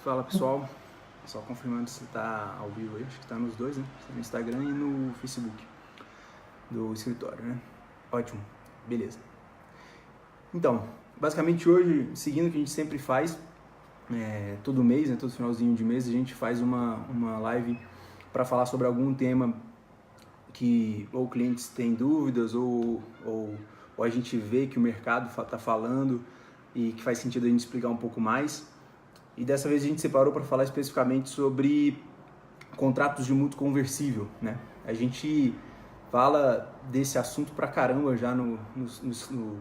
Fala pessoal, só confirmando se está ao vivo aí, acho que está nos dois, né? No Instagram e no Facebook do escritório, né? Ótimo, beleza. Então, basicamente hoje, seguindo o que a gente sempre faz, todo mês, né, todo finalzinho de mês, a gente faz uma live para falar sobre algum tema que ou clientes têm dúvidas ou a gente vê que o mercado está falando e que faz sentido a gente explicar um pouco mais. E dessa vez a gente separou para falar especificamente sobre contratos de mútuo conversível, né? A gente fala desse assunto pra caramba já no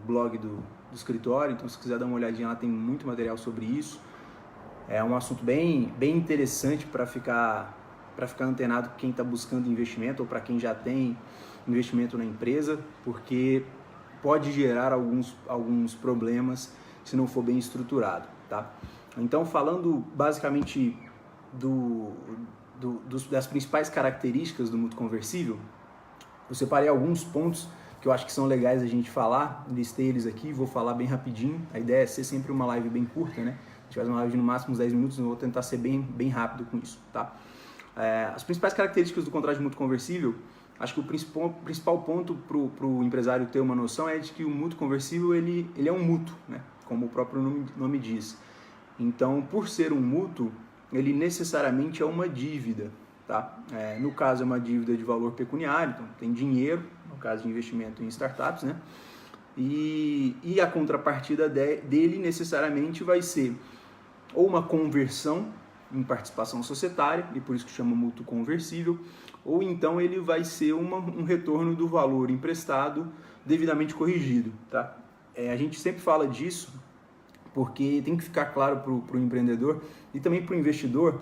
blog do escritório, então se quiser dar uma olhadinha lá tem muito material sobre isso. É um assunto bem interessante para ficar antenado quem está buscando investimento ou para quem já tem investimento na empresa, porque pode gerar alguns problemas se não for bem estruturado, tá? Então, falando basicamente das principais características do mútuo conversível, eu separei alguns pontos que eu acho que são legais a gente falar, listei eles aqui, vou falar bem rapidinho. A ideia é ser sempre uma live bem curta, né? A gente faz uma live de no máximo uns 10 minutos, eu vou tentar ser bem rápido com isso, tá? As principais características do contrato de mútuo conversível, acho que o principal ponto para o empresário ter uma noção é de que o mútuo conversível ele é um mútuo, né? Como o próprio nome diz. Então, por ser um mútuo, ele necessariamente é uma dívida, tá? No caso, é uma dívida de valor pecuniário, então tem dinheiro, no caso de investimento em startups, né? E a contrapartida dele necessariamente vai ser ou uma conversão em participação societária, e por isso que chama mútuo conversível, ou então ele vai ser um retorno do valor emprestado devidamente corrigido, tá? A gente sempre fala disso porque tem que ficar claro para o empreendedor e também para o investidor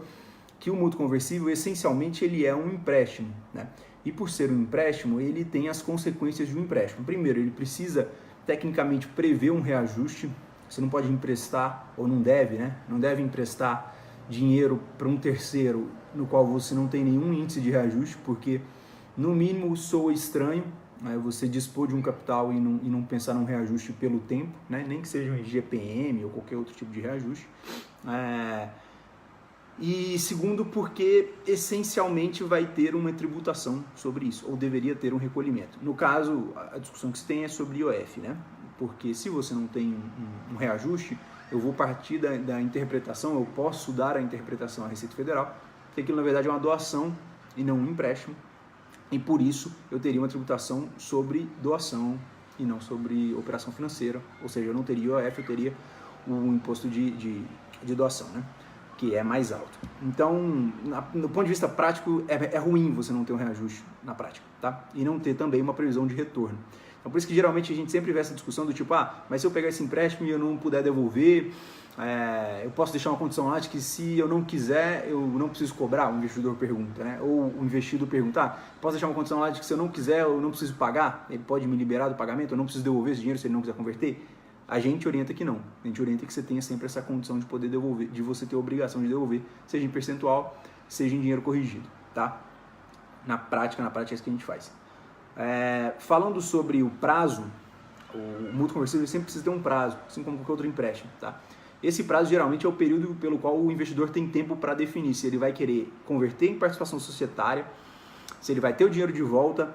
que o mútuo conversível, essencialmente, ele é um empréstimo, né? E por ser um empréstimo, ele tem as consequências de um empréstimo. Primeiro, ele precisa, tecnicamente, prever um reajuste. Você não pode emprestar, ou não deve, né? Não deve emprestar dinheiro para um terceiro no qual você não tem nenhum índice de reajuste, porque, no mínimo, soa estranho você dispor de um capital e não pensar num reajuste pelo tempo, né? Nem que seja um IGPM ou qualquer outro tipo de reajuste. E segundo, porque essencialmente vai ter uma tributação sobre isso, ou deveria ter um recolhimento. No caso, a discussão que se tem é sobre IOF, né? Porque se você não tem um reajuste, eu vou partir da interpretação, eu posso dar a interpretação à Receita Federal, que aquilo na verdade é uma doação e não um empréstimo, e por isso eu teria uma tributação sobre doação e não sobre operação financeira, ou seja, eu não teria IOF, eu teria o imposto de doação, né? Que é mais alto. Então, no ponto de vista prático, é ruim você não ter um reajuste na prática, tá? E não ter também uma previsão de retorno. Então, por isso que geralmente a gente sempre vê essa discussão do tipo, mas se eu pegar esse empréstimo e eu não puder devolver, eu posso deixar uma condição lá de que se eu não quiser, eu não preciso cobrar, o investidor pergunta, né? Ou o investido pergunta, posso deixar uma condição lá de que se eu não quiser, eu não preciso pagar, ele pode me liberar do pagamento, eu não preciso devolver esse dinheiro se ele não quiser converter? A gente orienta que não. A gente orienta que você tenha sempre essa condição de poder devolver, de você ter a obrigação de devolver, seja em percentual, seja em dinheiro corrigido, tá? Na prática é isso que a gente faz. Falando sobre o prazo, o mútuo conversível sempre precisa ter um prazo, assim como qualquer outro empréstimo, tá? Esse prazo geralmente é o período pelo qual o investidor tem tempo para definir se ele vai querer converter em participação societária, se ele vai ter o dinheiro de volta,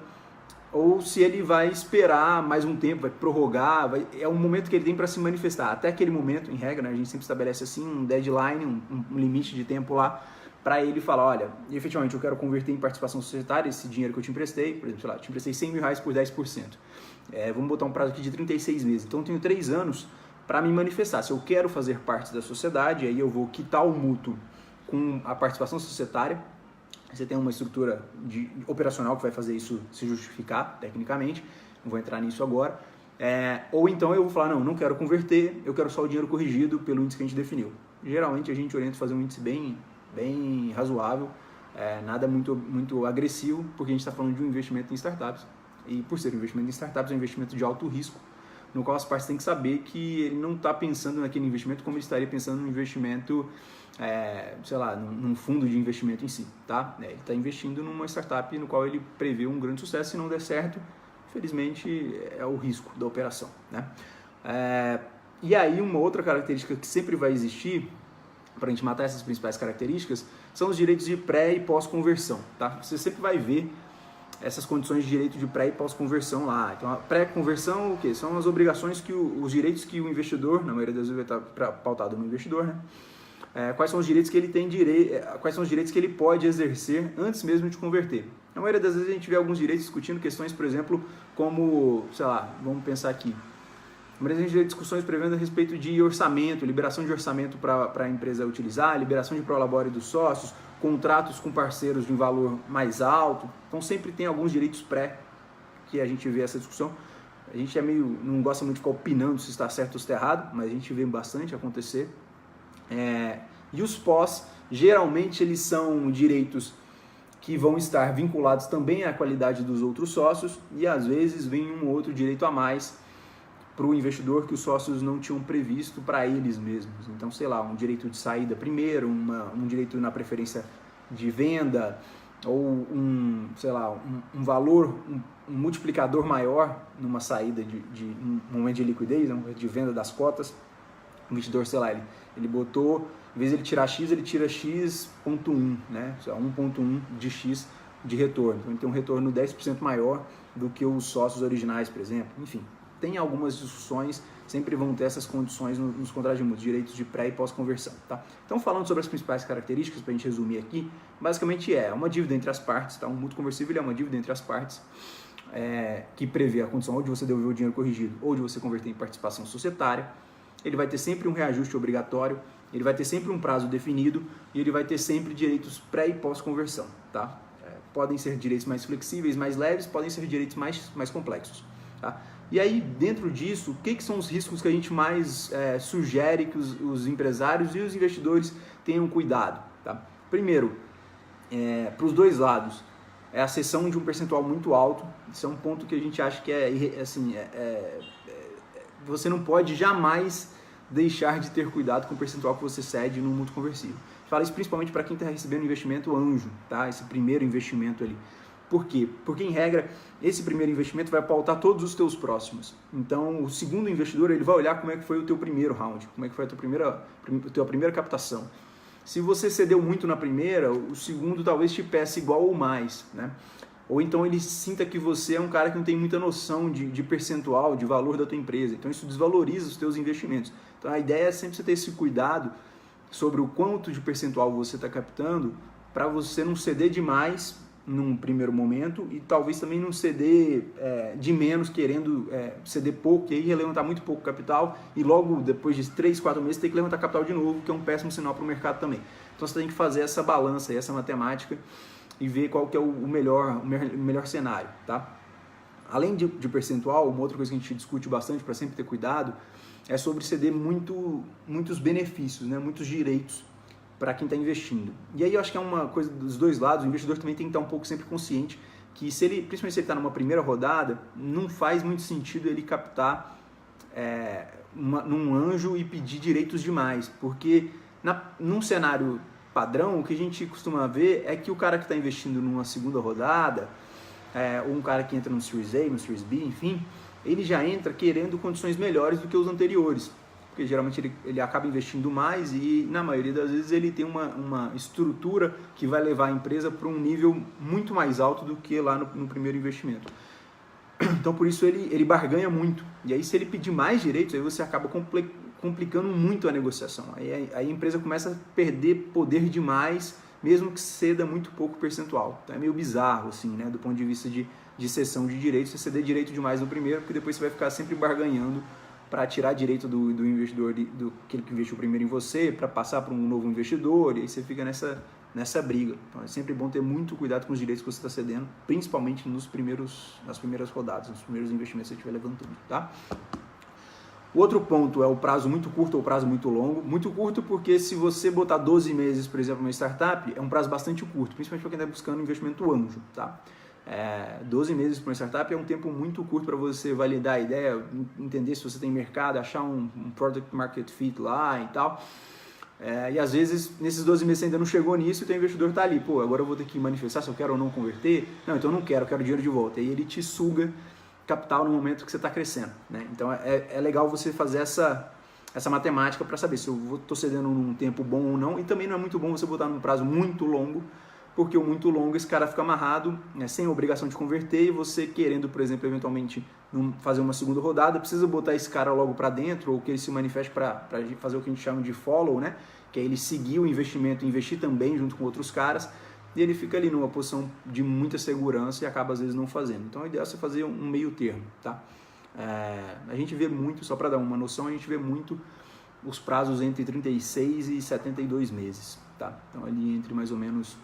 ou se ele vai esperar mais um tempo, vai prorrogar, é um momento que ele tem para se manifestar. Até aquele momento, em regra, né, a gente sempre estabelece assim um deadline, um limite de tempo lá, para ele falar, olha, efetivamente eu quero converter em participação societária esse dinheiro que eu te emprestei, por exemplo, sei lá, te emprestei R$100.000 por 10%. Vamos botar um prazo aqui de 36 meses. Então eu tenho 3 anos para me manifestar. Se eu quero fazer parte da sociedade, aí eu vou quitar o mútuo com a participação societária. Você tem uma estrutura operacional que vai fazer isso se justificar tecnicamente, não vou entrar nisso agora. Ou então eu vou falar, não quero converter, eu quero só o dinheiro corrigido pelo índice que a gente definiu. Geralmente a gente orienta a fazer um índice bem razoável, nada muito agressivo, porque a gente está falando de um investimento em startups. E por ser um investimento em startups, é um investimento de alto risco, no qual as partes têm que saber que ele não está pensando naquele investimento como ele estaria pensando no investimento, sei lá, num fundo de investimento em si, tá? Ele está investindo numa startup no qual ele prevê um grande sucesso. Se não der certo, infelizmente é o risco da operação, né? E aí uma outra característica que sempre vai existir para a gente matar essas principais características, são os direitos de pré e pós-conversão, tá? Você sempre vai ver essas condições de direito de pré e pós-conversão lá. Então, a pré-conversão, o quê? São as obrigações os direitos que o investidor, na maioria das vezes vai estar pautado no investidor, né? Quais são os direitos que ele tem quais são os direitos que ele pode exercer antes mesmo de converter. Na maioria das vezes a gente vê alguns direitos discutindo questões, por exemplo, como, sei lá, vamos pensar aqui, mas a gente vê discussões prevendo a respeito de orçamento, liberação de orçamento para a empresa utilizar, liberação de prolabore dos sócios, contratos com parceiros de um valor mais alto. Então sempre tem alguns direitos pré que a gente vê essa discussão. A gente não gosta muito de ficar opinando se está certo ou se está errado, mas a gente vê bastante acontecer. E os pós, geralmente eles são direitos que vão estar vinculados também à qualidade dos outros sócios e às vezes vem um outro direito a mais para o investidor que os sócios não tinham previsto para eles mesmos. Então, sei lá, um direito de saída primeiro, um direito na preferência de venda, ou um valor, um multiplicador maior numa saída de um momento de liquidez, de venda das cotas. O investidor, sei lá, ele botou, em vez de ele tirar X, ele tira X.1, né? 1.1 de X de retorno. Então, ele tem um retorno 10% maior do que os sócios originais, por exemplo. Enfim, tem algumas discussões, sempre vão ter essas condições nos contratos de mútuo, direitos de pré e pós-conversão, tá? Então, falando sobre as principais características, para a gente resumir aqui, basicamente é uma dívida entre as partes, tá? Um mútuo conversível é uma dívida entre as partes, que prevê a condição ou de você devolver o dinheiro corrigido ou de você converter em participação societária. Ele vai ter sempre um reajuste obrigatório, ele vai ter sempre um prazo definido e ele vai ter sempre direitos pré e pós-conversão, tá? Podem ser direitos mais flexíveis, mais leves, podem ser direitos mais complexos, tá? E aí, dentro disso, o que são os riscos que a gente mais sugere que os empresários e os investidores tenham cuidado, tá? Primeiro, para os dois lados, é a cessão de um percentual muito alto. Isso é um ponto que a gente acha que você não pode jamais deixar de ter cuidado com o percentual que você cede no mútuo conversível. Fala isso principalmente para quem está recebendo investimento anjo, tá? Esse primeiro investimento ali. Por quê? Porque, em regra, esse primeiro investimento vai pautar todos os teus próximos. Então, o segundo investidor ele vai olhar como é que foi o teu primeiro round, como é que foi a tua primeira captação. Se você cedeu muito na primeira, o segundo talvez te peça igual ou mais, né? Ou então ele sinta que você é um cara que não tem muita noção de percentual, de valor da tua empresa. Então, isso desvaloriza os teus investimentos. Então, a ideia é sempre você ter esse cuidado sobre o quanto de percentual você está captando para você não ceder demais num primeiro momento e talvez também não ceder de menos, querendo ceder pouco e aí levantar muito pouco capital e logo depois de 3, 4 meses ter que levantar capital de novo, que é um péssimo sinal para o mercado também. Então você tem que fazer essa balança, essa matemática e ver qual que é o melhor cenário, tá? Além de percentual, uma outra coisa que a gente discute bastante para sempre ter cuidado é sobre ceder muitos benefícios, né? Muitos direitos para quem está investindo. E aí eu acho que é uma coisa dos dois lados, o investidor também tem que estar um pouco sempre consciente que principalmente se ele está numa primeira rodada, não faz muito sentido ele captar num anjo e pedir direitos demais, porque num cenário padrão, o que a gente costuma ver é que o cara que está investindo numa segunda rodada, ou um cara que entra no Series A, no Series B, enfim, ele já entra querendo condições melhores do que os anteriores. Porque geralmente ele acaba investindo mais e na maioria das vezes ele tem uma estrutura que vai levar a empresa para um nível muito mais alto do que lá no primeiro investimento. Então por isso ele barganha muito. E aí se ele pedir mais direitos, aí você acaba complicando muito a negociação. Aí a empresa começa a perder poder demais, mesmo que ceda muito pouco percentual. Então é meio bizarro assim, né, do ponto de vista de cessão de direitos, você ceder direito demais no primeiro, porque depois você vai ficar sempre barganhando para tirar direito do investidor, aquele que investiu primeiro em você, para passar para um novo investidor, e aí você fica nessa briga. Então é sempre bom ter muito cuidado com os direitos que você está cedendo, principalmente nas primeiras rodadas, nos primeiros investimentos que você estiver levantando, tá? O outro ponto é o prazo muito curto ou prazo muito longo. Muito curto porque se você botar 12 meses, por exemplo, numa startup, é um prazo bastante curto, principalmente para quem está buscando investimento anjo, tá? 12 meses para uma startup é um tempo muito curto para você validar a ideia, entender se você tem mercado, achar um product market fit lá e tal. E às vezes, nesses 12 meses você ainda não chegou nisso e o teu investidor está ali, pô, agora eu vou ter que manifestar se eu quero ou não converter. Não, então eu não quero, eu quero dinheiro de volta. E ele te suga capital no momento que você está crescendo, né? Então é legal você fazer essa matemática para saber se eu estou cedendo num tempo bom ou não, e também não é muito bom você botar num prazo muito longo, porque o muito longo esse cara fica amarrado, né, sem obrigação de converter, e você querendo, por exemplo, eventualmente fazer uma segunda rodada, precisa botar esse cara logo para dentro, ou que ele se manifeste para fazer o que a gente chama de follow, né, que é ele seguir o investimento e investir também junto com outros caras, e ele fica ali numa posição de muita segurança e acaba às vezes não fazendo. Então, o ideal é você fazer um meio termo, tá? A gente vê muito, só para dar uma noção, a gente vê muito os prazos entre 36 e 72 meses, tá? Então, ali entre mais ou menos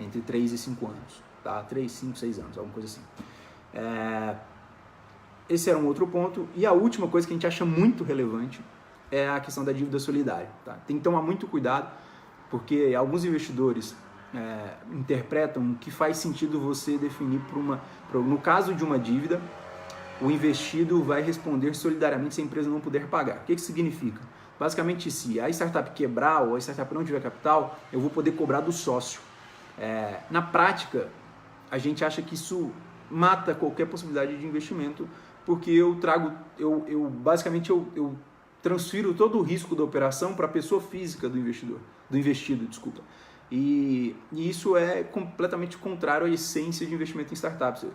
entre 3 e 5 anos, tá? 3, 5, 6 anos, alguma coisa assim. Esse era um outro ponto. E a última coisa que a gente acha muito relevante é a questão da dívida solidária, tá? Tem que tomar muito cuidado, porque alguns investidores interpretam que faz sentido você definir no caso de uma dívida, o investido vai responder solidariamente se a empresa não puder pagar. O que isso significa? Basicamente, se a startup quebrar ou a startup não tiver capital, eu vou poder cobrar do sócio. Na prática, a gente acha que isso mata qualquer possibilidade de investimento, porque eu transfiro todo o risco da operação para a pessoa física do investido. E isso é completamente contrário à essência de investimento em startups.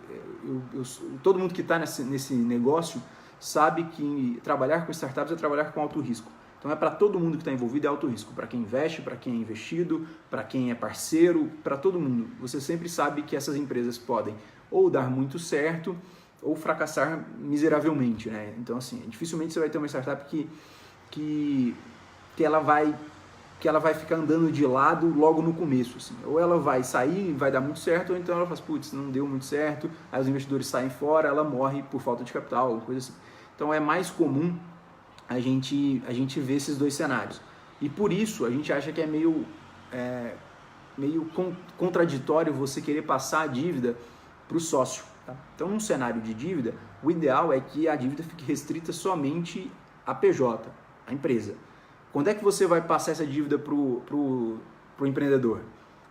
Todo mundo que está nesse negócio sabe que trabalhar com startups é trabalhar com alto risco. Então é para todo mundo que está envolvido, é alto risco. Para quem investe, para quem é investido, para quem é parceiro, para todo mundo. Você sempre sabe que essas empresas podem ou dar muito certo ou fracassar miseravelmente, né? Então, assim, dificilmente você vai ter uma startup que ela vai ficar andando de lado logo no começo, assim. Ou ela vai sair e vai dar muito certo, ou então ela fala, putz, não deu muito certo, aí os investidores saem fora, ela morre por falta de capital, alguma coisa assim. Então é mais comum a gente ver esses dois cenários. E por isso a gente acha que é meio contraditório você querer passar a dívida para o sócio. Tá? Então, num cenário de dívida, o ideal é que a dívida fique restrita somente à PJ, à empresa. Quando é que você vai passar essa dívida para o empreendedor?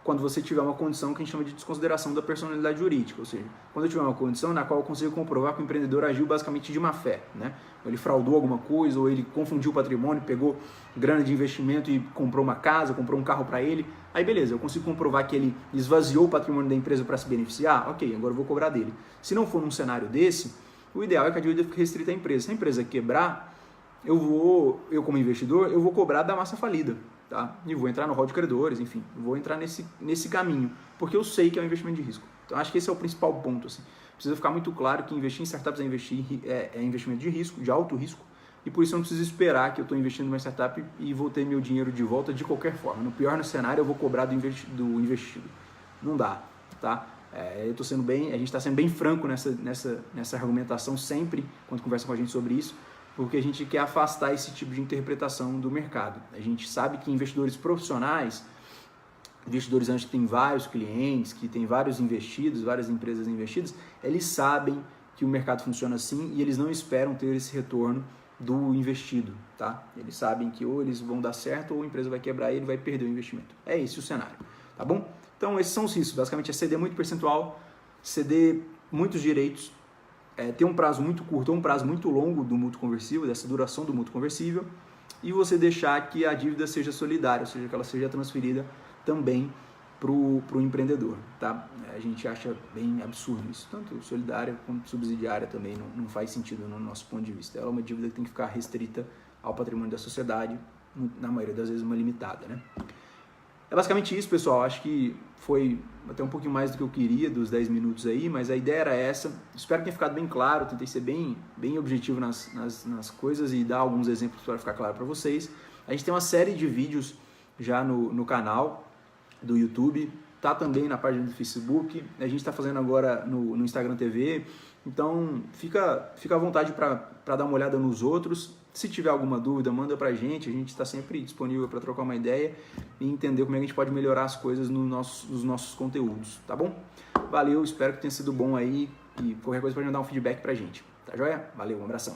Quando você tiver uma condição que a gente chama de desconsideração da personalidade jurídica, ou seja, quando eu tiver uma condição na qual eu consigo comprovar que o empreendedor agiu basicamente de má fé, né? Ele fraudou alguma coisa, ou ele confundiu o patrimônio, pegou grana de investimento e comprou uma casa, comprou um carro para ele, aí beleza, eu consigo comprovar que ele esvaziou o patrimônio da empresa para se beneficiar, ok, agora eu vou cobrar dele. Se não for num cenário desse, o ideal é que a dívida fique restrita à empresa. Se a empresa quebrar, eu como investidor, eu vou cobrar da massa falida, tá? E vou entrar no rol de credores, enfim, vou entrar nesse caminho, porque eu sei que é um investimento de risco. Então, acho que esse é o principal ponto, assim. Precisa ficar muito claro que investir em startups é investimento de risco, de alto risco, e por isso eu não preciso esperar que eu estou investindo numa startup e vou ter meu dinheiro de volta de qualquer forma. No pior cenário, eu vou cobrar do investido. Não dá, tá? A gente está sendo bem franco nessa argumentação sempre, quando conversa com a gente sobre isso, porque a gente quer afastar esse tipo de interpretação do mercado. A gente sabe que investidores profissionais, investidores antes que têm vários clientes, que têm vários investidos, várias empresas investidas, eles sabem que o mercado funciona assim e eles não esperam ter esse retorno do investido, tá? Eles sabem que ou eles vão dar certo ou a empresa vai quebrar e ele vai perder o investimento. É esse o cenário, tá bom? Então esses são os riscos, basicamente é ceder muito percentual, ceder muitos direitos, ter um prazo muito curto ou um prazo muito longo do mútuo conversível, dessa duração do mútuo conversível, e você deixar que a dívida seja solidária, ou seja, que ela seja transferida também para o empreendedor, tá? A gente acha bem absurdo isso, tanto solidária quanto subsidiária também não faz sentido no nosso ponto de vista. Ela é uma dívida que tem que ficar restrita ao patrimônio da sociedade, na maioria das vezes uma limitada, né? É basicamente isso, pessoal. Acho que foi até um pouquinho mais do que eu queria, dos 10 minutos aí, mas a ideia era essa. Espero que tenha ficado bem claro, tentei ser bem objetivo nas coisas e dar alguns exemplos para ficar claro para vocês. A gente tem uma série de vídeos já no canal do YouTube, tá também na página do Facebook, a gente está fazendo agora no Instagram TV, então fica à vontade para dar uma olhada nos outros. Se tiver alguma dúvida, manda pra gente está sempre disponível para trocar uma ideia e entender como é que a gente pode melhorar as coisas nos nossos conteúdos, tá bom? Valeu, espero que tenha sido bom aí e qualquer coisa pode mandar um feedback pra gente, tá joia? Valeu, um abração.